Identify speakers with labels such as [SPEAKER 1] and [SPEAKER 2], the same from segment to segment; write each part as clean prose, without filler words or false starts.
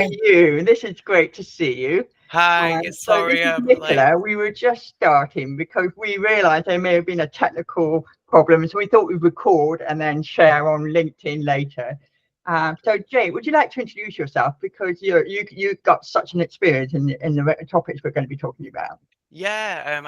[SPEAKER 1] You. This is great to see you.
[SPEAKER 2] Hi,
[SPEAKER 1] So this
[SPEAKER 2] sorry
[SPEAKER 1] is
[SPEAKER 2] I'm late.
[SPEAKER 1] Nicola. We were just starting because we realised there may have been a technical problem, so we thought we'd record and then share on LinkedIn later. So Jay, would you like to introduce yourself because you've got such an experience in the topics we're going to be talking about?
[SPEAKER 2] Yeah,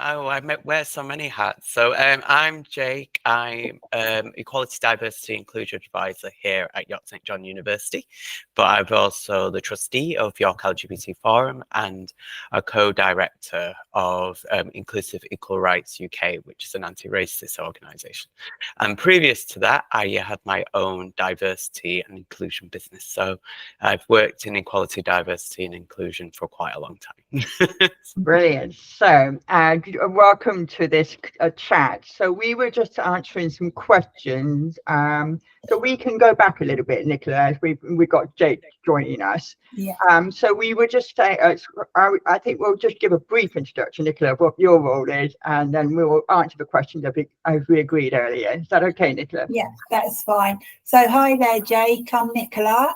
[SPEAKER 2] wear so many hats. So I'm Jake. I'm Equality, Diversity, Inclusion Advisor here at York St John University, but I'm also the trustee of York LGBT Forum and a co-director of Inclusive Equal Rights UK, which is an anti-racist organisation. And previous to that, I had my own diversity and inclusion business. So I've worked in equality, diversity, and inclusion for quite a long time.
[SPEAKER 1] Brilliant. So, welcome to this chat. So, we were just answering some questions. So we can go back a little bit, Nicola, as we got Jake joining us.
[SPEAKER 3] Yeah.
[SPEAKER 1] So we were just saying, I think we'll just give a brief introduction, Nicola, of what your role is, and then we will answer the questions as we agreed earlier. Is that okay, Nicola?
[SPEAKER 3] Yeah, that's fine. So, hi there, Jake. I'm Nicola.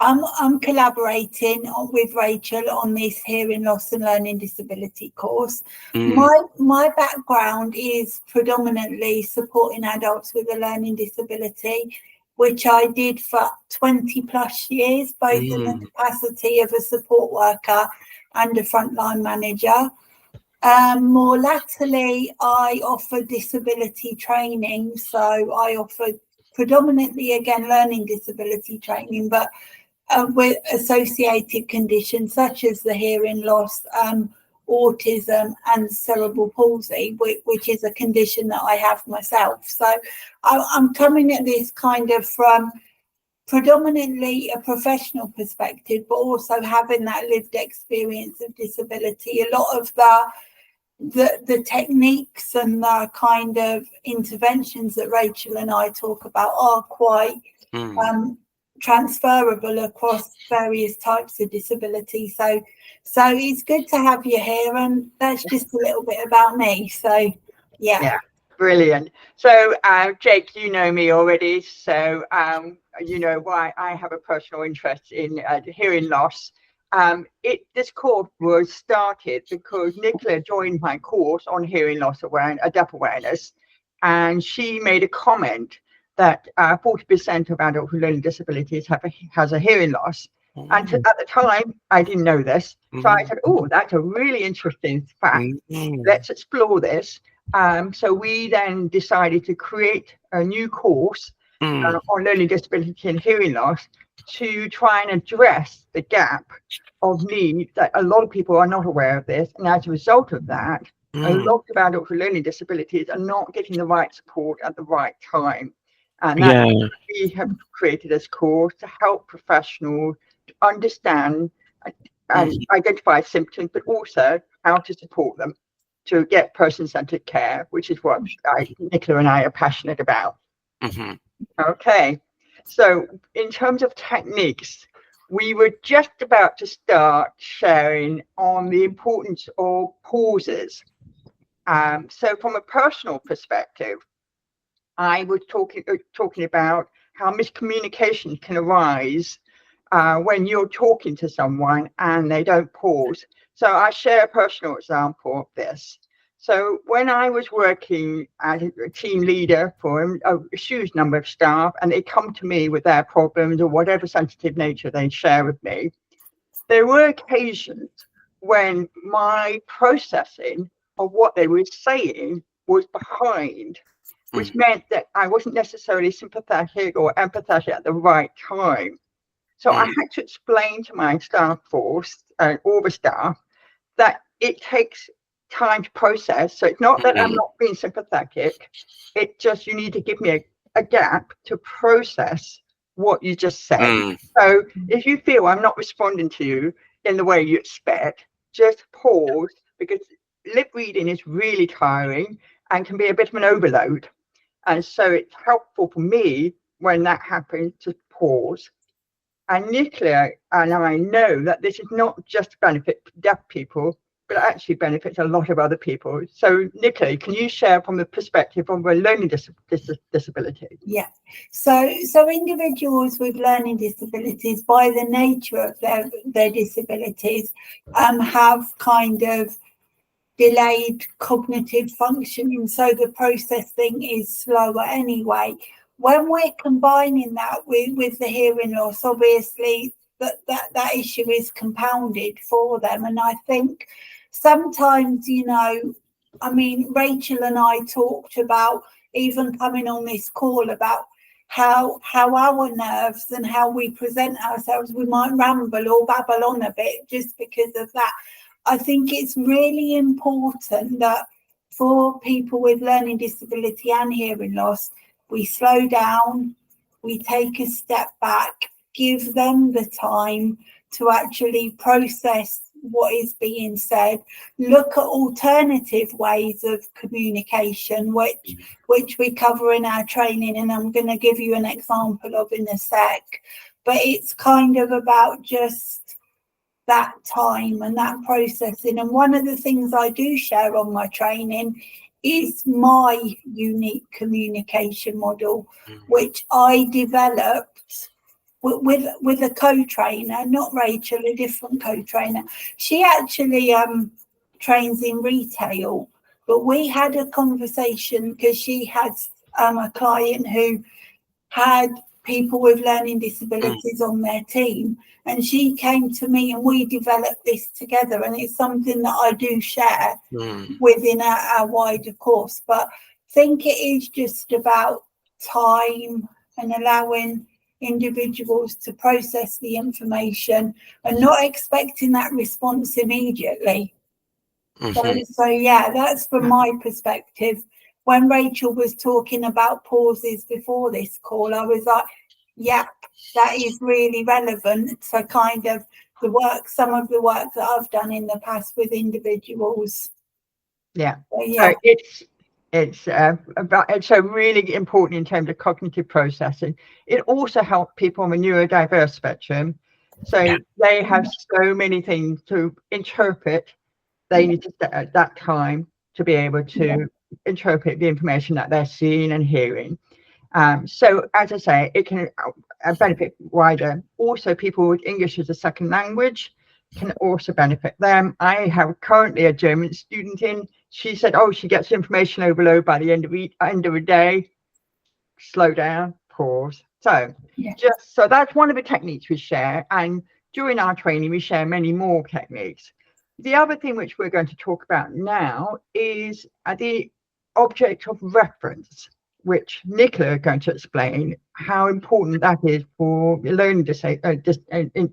[SPEAKER 3] I'm collaborating with Rachel on this hearing loss and learning disability course. My background is predominantly supporting adults with a learning disability, which I did for 20 plus years, both in the capacity of a support worker and a frontline manager. More latterly, I offer disability training. So I offer predominantly, again, learning disability training, but with associated conditions such as the hearing loss, autism and cerebral palsy, which is a condition that I have myself. So I'm coming at this kind of from predominantly a professional perspective, but also having that lived experience of disability. A lot of the techniques and the kind of interventions that Rachel and I talk about are quite transferable across various types of disability. So it's good to have you here, and that's just a little bit about me. So yeah.
[SPEAKER 1] Brilliant. So Jake, you know me already, so you know why I have a personal interest in hearing loss. This course was started because Nicola joined my course on hearing loss deaf awareness, and she made a comment that 40% of adults with learning disabilities has a hearing loss. And at the time, I didn't know this. So I said, oh, that's a really interesting fact. Let's explore this. So we then decided to create a new course on learning disability and hearing loss to try and address the gap of need that a lot of people are not aware of this. And as a result of that, a lot of adults with learning disabilities are not getting the right support at the right time. And that's we have created this course to help professionals to understand and identify symptoms, but also how to support them to get person-centered care, which is what Nicola and I are passionate about. Okay, so in terms of techniques, we were just about to start sharing on the importance of pauses. So from a personal perspective, I was talking about how miscommunication can arise when you're talking to someone and they don't pause. So I share a personal example of this. So when I was working as a team leader for a huge number of staff, and they come to me with their problems or whatever sensitive nature they share with me, there were occasions when my processing of what they were saying was behind, which meant that I wasn't necessarily sympathetic or empathetic at the right time. So I had to explain to my staff force, all the staff, that it takes time to process. So it's not that I'm not being sympathetic. It's just you need to give me a gap to process what you just said. So if you feel I'm not responding to you in the way you expect, just pause, because lip reading is really tiring and can be a bit of an overload. And so it's helpful for me when that happens to pause. And Nicola and I know that this is not just a benefit for deaf people, but it actually benefits a lot of other people. So, Nicola, can you share from the perspective of a learning disability?
[SPEAKER 3] Yeah. So individuals with learning disabilities, by the nature of their disabilities, have kind of delayed cognitive functioning, so the processing is slower anyway. When we're combining that with the hearing loss, obviously that issue is compounded for them. And I think sometimes, I mean, Rachel and I talked about, even coming on this call, about how our nerves and how we present ourselves, we might ramble or babble on a bit just because of that. I think it's really important that for people with learning disability and hearing loss, we slow down, we take a step back, give them the time to actually process what is being said, look at alternative ways of communication, which we cover in our training, and I'm going to give you an example of in a sec. But it's kind of about just that time and that processing. And one of the things I do share on my training is my unique communication model, which I developed with a co-trainer, not Rachel, a different co-trainer. She actually trains in retail, but we had a conversation because she has a client who had people with learning disabilities on their team, and she came to me and we developed this together, and it's something that I do share within our wider course. But I think it is just about time and allowing individuals to process the information and not expecting that response immediately. So yeah, that's from my perspective. When Rachel was talking about pauses before this call, I was like, yeah, that is really relevant to kind of some of the work that I've done in the past with individuals.
[SPEAKER 1] Yeah.
[SPEAKER 3] So, yeah.
[SPEAKER 1] So it's so really important in terms of cognitive processing. It also helps people on the neurodiverse spectrum. So they have so many things to interpret. They need to set at that time to be able to interpret the information that they're seeing and hearing. So as I say, it can benefit wider. Also, people with English as a second language can also benefit them. I have currently a German student in. She said, oh, she gets information overload by the end of the day. Slow down, pause. So so that's one of the techniques we share. And during our training, we share many more techniques. The other thing which we're going to talk about now is the object of reference, which Nicola is going to explain how important that is for learning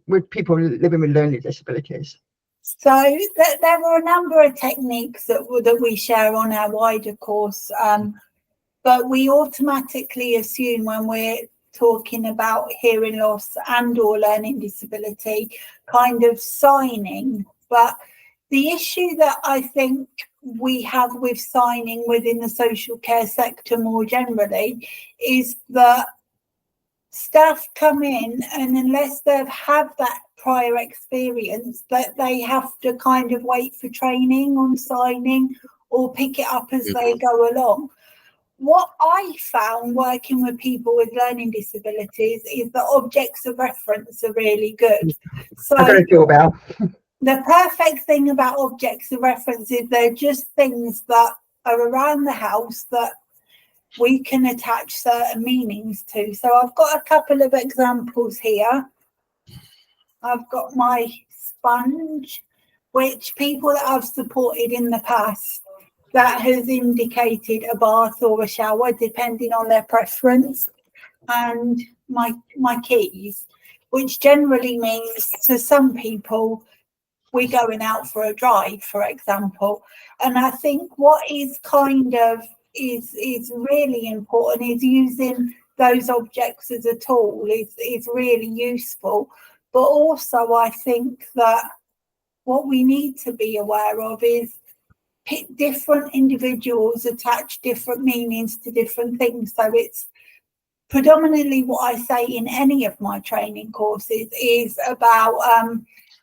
[SPEAKER 1] with people living with learning disabilities.
[SPEAKER 3] So there are a number of techniques that we share on our wider course, but we automatically assume when we're talking about hearing loss and or learning disability, kind of signing. But the issue that I think we have with signing within the social care sector more generally is that staff come in, and unless they've had that prior experience, that they have to kind of wait for training on signing or pick it up as they go along. What I found working with people with learning disabilities is that objects of reference are really good. So
[SPEAKER 1] I've got a doorbell.
[SPEAKER 3] The perfect thing about objects of reference is they're just things that are around the house that we can attach certain meanings to. So I've got a couple of examples here. I've got my sponge, which people that I've supported in the past, that has indicated a bath or a shower, depending on their preference. And my keys, which generally means to some people, we're going out for a drive, for example. And I think what is kind of is really important is using those objects as a tool is really useful. But also I think that what we need to be aware of is different individuals attach different meanings to different things. So it's predominantly what I say in any of my training courses is about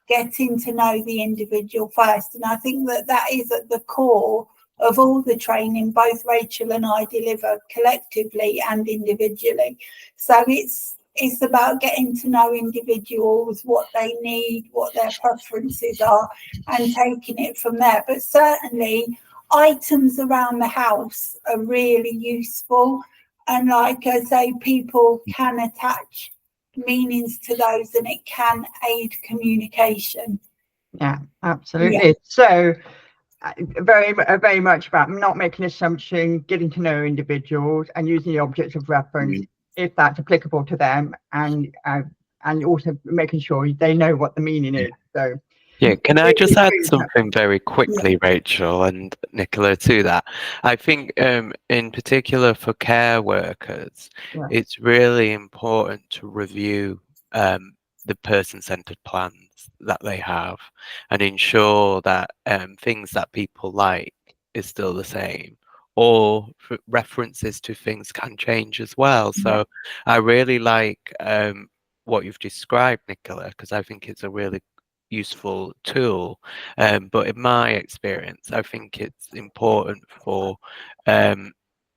[SPEAKER 3] getting to know the individual first. And I think that that is at the core of all the training both Rachel and I deliver collectively and individually. So it's about getting to know individuals, what they need, what their preferences are, and taking it from there. But certainly items around the house are really useful. And like I say, people can attach meanings to those and it can aid communication.
[SPEAKER 1] Yeah, absolutely. Yeah. So very much about not making assumptions, getting to know individuals and using the objects of reference if that's applicable to them, and also making sure they know what the meaning is. So
[SPEAKER 2] yeah, can I just add something very quickly, Rachel and Nicola, to that? I think in particular for care workers, it's really important to review the person-centered plans that they have and ensure that things that people like is still the same, or references to things can change as well. So I really like what you've described, Nicola, because I think it's a really useful tool, but in my experience I think it's important for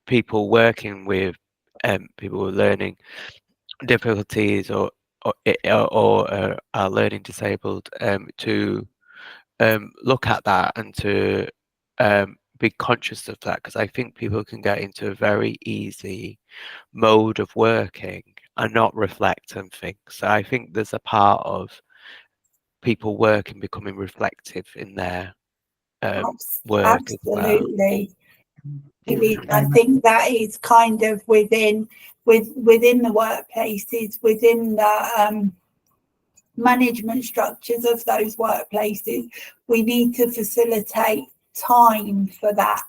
[SPEAKER 2] people working with people with learning difficulties or are learning disabled to look at that and to be conscious of that, because I think people can get into a very easy mode of working and not reflect and think. So I think there's a part of people work and becoming reflective in their work.
[SPEAKER 3] Absolutely. As well. I think that is kind of within the workplaces, within the management structures of those workplaces. We need to facilitate time for that.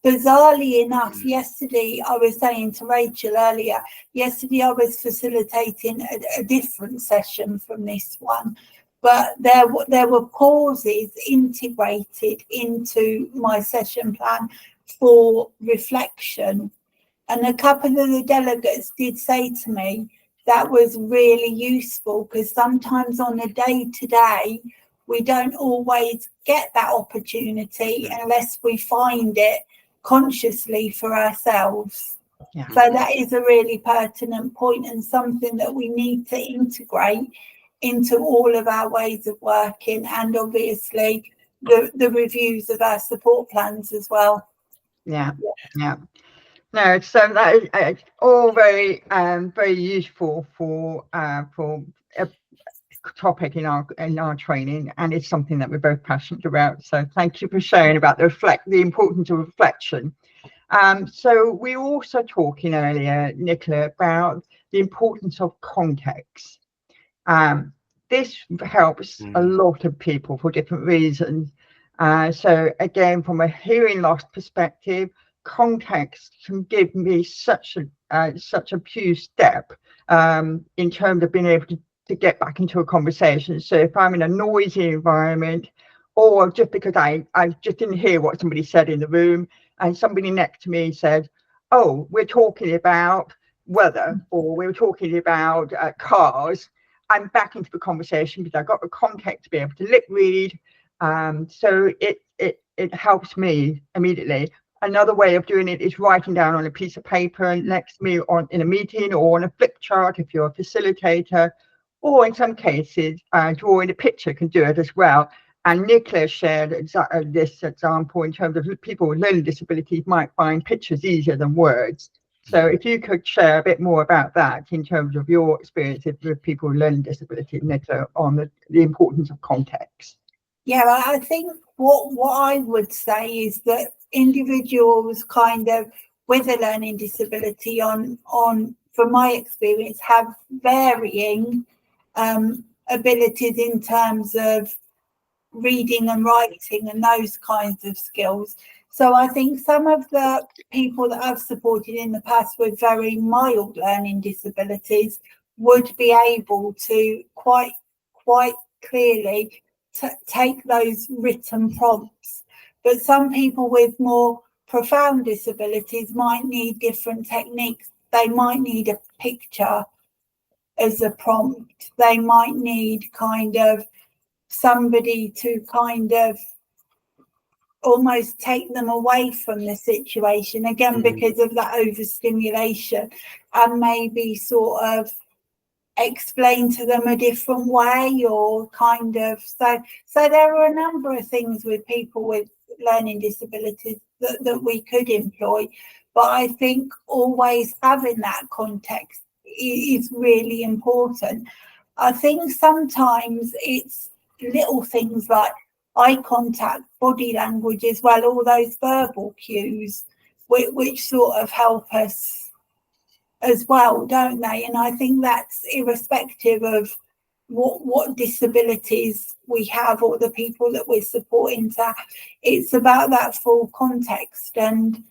[SPEAKER 3] Bizarrely enough, yesterday I was saying to Rachel earlier, I was facilitating a different session from this one, but there were pauses integrated into my session plan for reflection, and a couple of the delegates did say to me that was really useful, because sometimes on a day-to-day we don't always get that opportunity unless we find it consciously for ourselves. So that is a really pertinent point and something that we need to integrate into all of our ways of working, and obviously the reviews of our support plans as well.
[SPEAKER 1] Yeah. No, so that is all very useful for a topic in our training, and it's something that we're both passionate about. So thank you for sharing about the importance of reflection. So we were also talking earlier, Nicola, about the importance of context. This helps a lot of people for different reasons. So again, from a hearing loss perspective, context can give me such a huge step in terms of being able to get back into a conversation. So if I'm in a noisy environment, or just because I just didn't hear what somebody said in the room, and somebody next to me said, oh, we're talking about weather, or we were talking about cars, I'm back into the conversation because I've got the context to be able to lip read. So it helps me immediately. Another way of doing it is writing down on a piece of paper next to me in a meeting, or on a flip chart if you're a facilitator, or in some cases drawing a picture can do it as well. And Nicola shared this example in terms of people with learning disabilities might find pictures easier than words. So if you could share a bit more about that in terms of your experiences with people with learning disabilities, Nicola, on the importance of context.
[SPEAKER 3] Yeah, I think what I would say is that individuals kind of with a learning disability from my experience, have varying abilities in terms of reading and writing and those kinds of skills. So I think some of the people that I've supported in the past with very mild learning disabilities would be able to quite clearly take those written prompts. But some people with more profound disabilities might need different techniques. they might need a picture as a prompt. They might need kind of somebody to kind of almost take them away from the situation, again, because of that overstimulation, and maybe sort of explain to them a different way, or kind of, so there are a number of things with people with learning disabilities that we could employ, but I think always having that context is really important. I think sometimes it's little things like eye contact, body language as well, all those verbal cues, which sort of help us as well, don't they? And I think that's irrespective of what disabilities we have or the people that we're supporting. It's about that full context and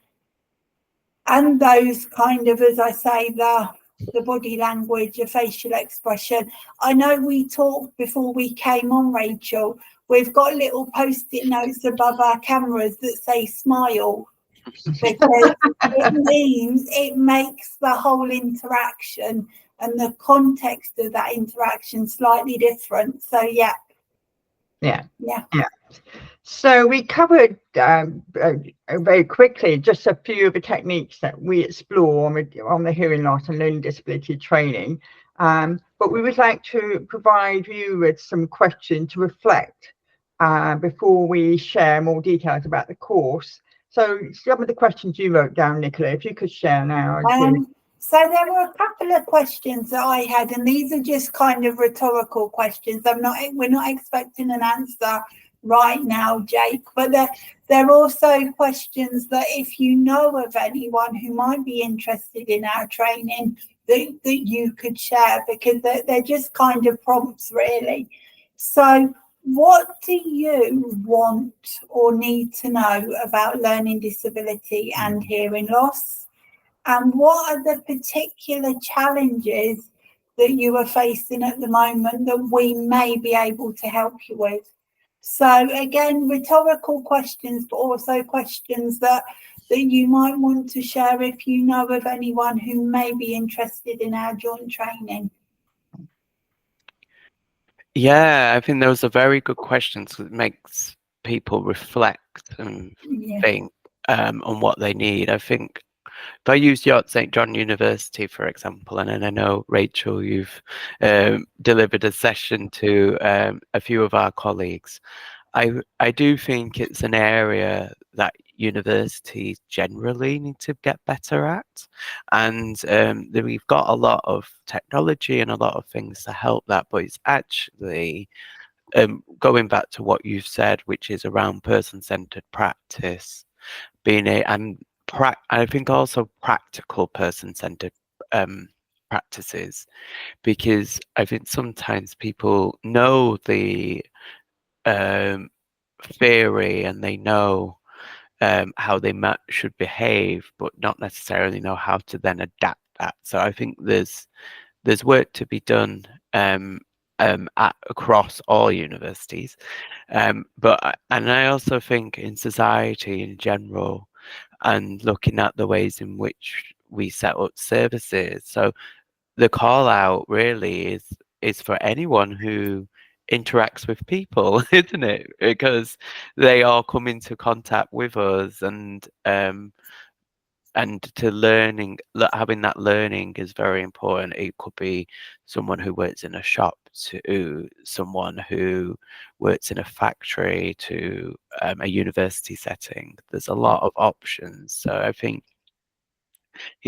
[SPEAKER 3] those kind of, as I say, the body language, the facial expression. I know we talked before we came on, Rachel. We've got little post-it notes above our cameras that say smile, because it makes the whole interaction and the context of that interaction slightly different. So yeah.
[SPEAKER 1] So we covered very quickly just a few of the techniques that we explore on the hearing loss and learning disability training, but we would like to provide you with some questions to reflect before we share more details about the course. So some of the questions you wrote down, Nicola, if you could share now.
[SPEAKER 3] So there were a couple of questions that I had, and these are just kind of rhetorical questions. We're not expecting an answer right now, Jake, but they're also questions that if you know of anyone who might be interested in our training, that you could share, because they're just kind of prompts, really. So what do you want or need to know about learning disability and hearing loss? And what are the particular challenges that you are facing at the moment that we may be able to help you with? So again, rhetorical questions, but also questions that you might want to share if you know of anyone who may be interested in our joint training.
[SPEAKER 2] Yeah, I think those are very good questions. It makes people reflect and think on what they need. I think if I use York St John University, for example, and then I know, Rachel, you've delivered a session to a few of our colleagues, I do think it's an area that universities generally need to get better at, and we've got a lot of technology and a lot of things to help that, but it's actually going back to what you've said, which is around person-centered practice, I think also practical person-centered practices, because I think sometimes people know the theory and they know how they should behave, but not necessarily know how to then adapt that. So I think there's work to be done across all universities, and I also think in society in general, and looking at the ways in which we set up services. So the call out really is for anyone who interacts with people, isn't it? Because they all come into contact with us, and to having that learning is very important. It could be someone who works in a shop, to someone who works in a factory, to a university setting. There's a lot of options. So I think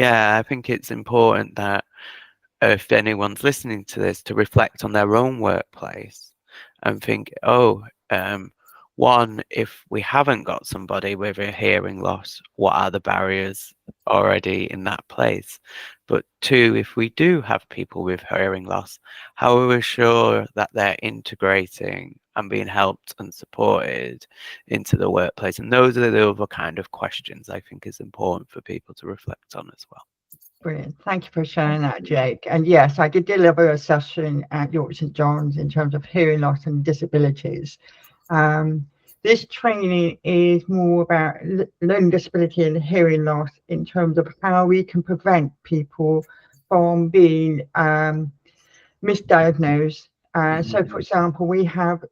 [SPEAKER 2] it's important that if anyone's listening to this, to reflect on their own workplace and think, one, if we haven't got somebody with a hearing loss, what are the barriers already in that place? But two, if we do have people with hearing loss, how are we sure that they're integrating and being helped and supported into the workplace? And those are the other kind of questions I think is important for people to reflect on as well.
[SPEAKER 1] Brilliant. Thank you for sharing that, Jake. And yes, I did deliver a session at York St John's in terms of hearing loss and disabilities. this training is more about learning disability and hearing loss in terms of how we can prevent people from being misdiagnosed. So, for example, we have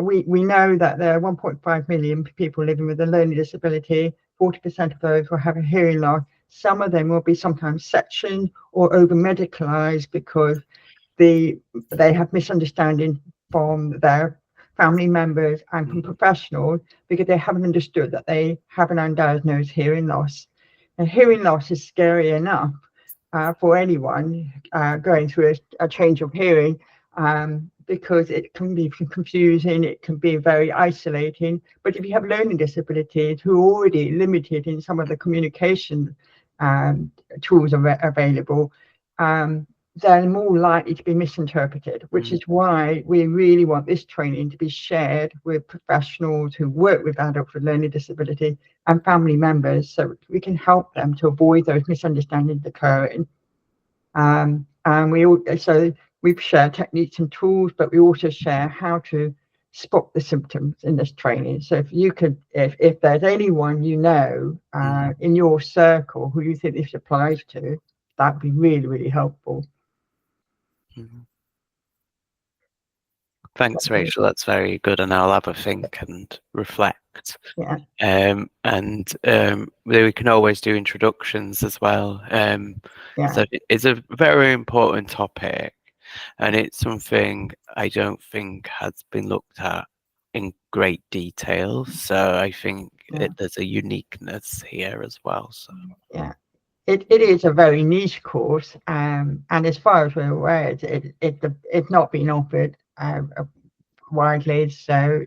[SPEAKER 1] we know that there are 1.5 million people living with a learning disability. 40% of those will have a hearing loss. Some of them will be sometimes sectioned or over medicalized because they have misunderstanding from their family members and from professionals because they haven't understood that they have an undiagnosed hearing loss. And hearing loss is scary enough for anyone going through a change of hearing, because it can be confusing, it can be very isolating. But if you have learning disabilities who are already limited in some of the communication tools available, they're more likely to be misinterpreted, which is why we really want this training to be shared with professionals who work with adults with learning disability and family members, so we can help them to avoid those misunderstandings occurring. And we've shared techniques and tools, but we also share how to spot the symptoms in this training. So if you could, if there's anyone you know in your circle who you think this applies to, that'd be really, really helpful.
[SPEAKER 2] Thanks, Rachel. That's very good, and I'll have a think and reflect.
[SPEAKER 1] Yeah.
[SPEAKER 2] We can always do introductions as well. So it's a very important topic, and it's something I don't think has been looked at in great detail. So I think there's a uniqueness here as well. So
[SPEAKER 1] yeah. It is a very niche course, and as far as we're aware, it's not been offered widely. So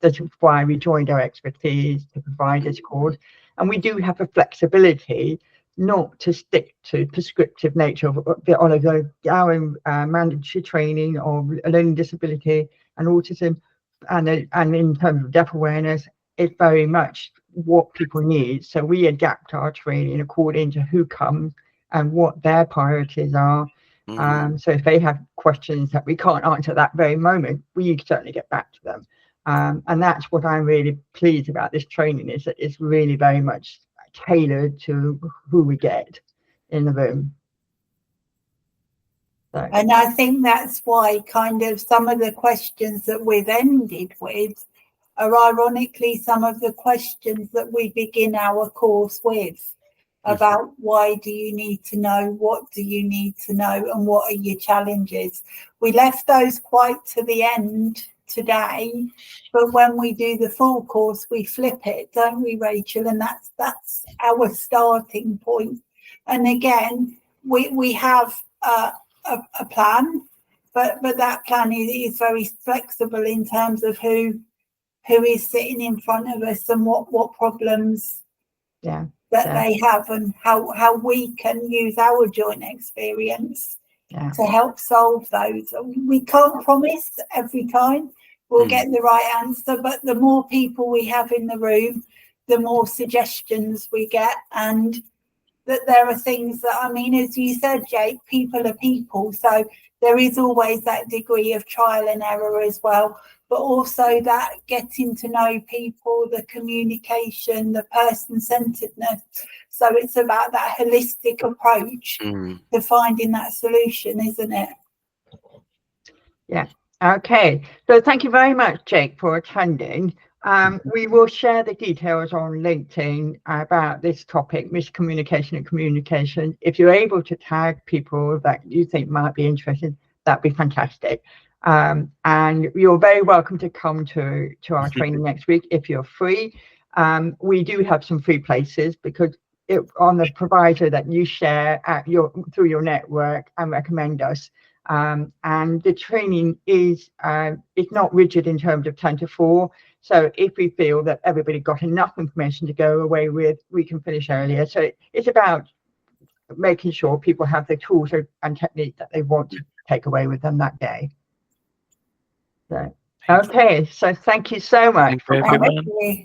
[SPEAKER 1] that's why we joined our expertise to provide this course, and we do have a flexibility not to stick to prescriptive nature of our mandatory training of learning disability and autism, and in terms of deaf awareness, it's very much what people need. So we adapt our training according to who comes and what their priorities are. So if they have questions that we can't answer at that very moment, we certainly get back to them. And that's what I'm really pleased about this training, is that it's really very much tailored to who we get in the room. So.
[SPEAKER 3] And I think that's why kind of some of the questions that we've ended with are ironically some of the questions that we begin our course with, about why do you need to know, what do you need to know, and what are your challenges. We left those quite to the end today, but when we do the full course, we flip it, don't we, Rachel? And that's our starting point. And again, we have a plan, but that plan is very flexible in terms of who is sitting in front of us and what problems they have, and how we can use our joint experience to help solve those. We can't promise every time we'll get the right answer, but the more people we have in the room, the more suggestions we get, and that there are things that, I mean, as you said, Jake, people are people, so there is always that degree of trial and error as well, but also that getting to know people, the communication, the person-centeredness. So it's about that holistic approach to finding that solution, isn't it?
[SPEAKER 1] Yeah. Okay. So thank you very much, Jake, for attending. We will share the details on LinkedIn about this topic, miscommunication and communication. If you're able to tag people that you think might be interested, that'd be fantastic. And you're very welcome to come to our training next week if you're free. We do have some free places, because on the provider that you share through your network and recommend us. And the training is not rigid in terms of 10 to 4. So if we feel that everybody got enough information to go away with, we can finish earlier. So it's about making sure people have the tools and techniques that they want to take away with them that day. So, okay, so thank you so much for coming.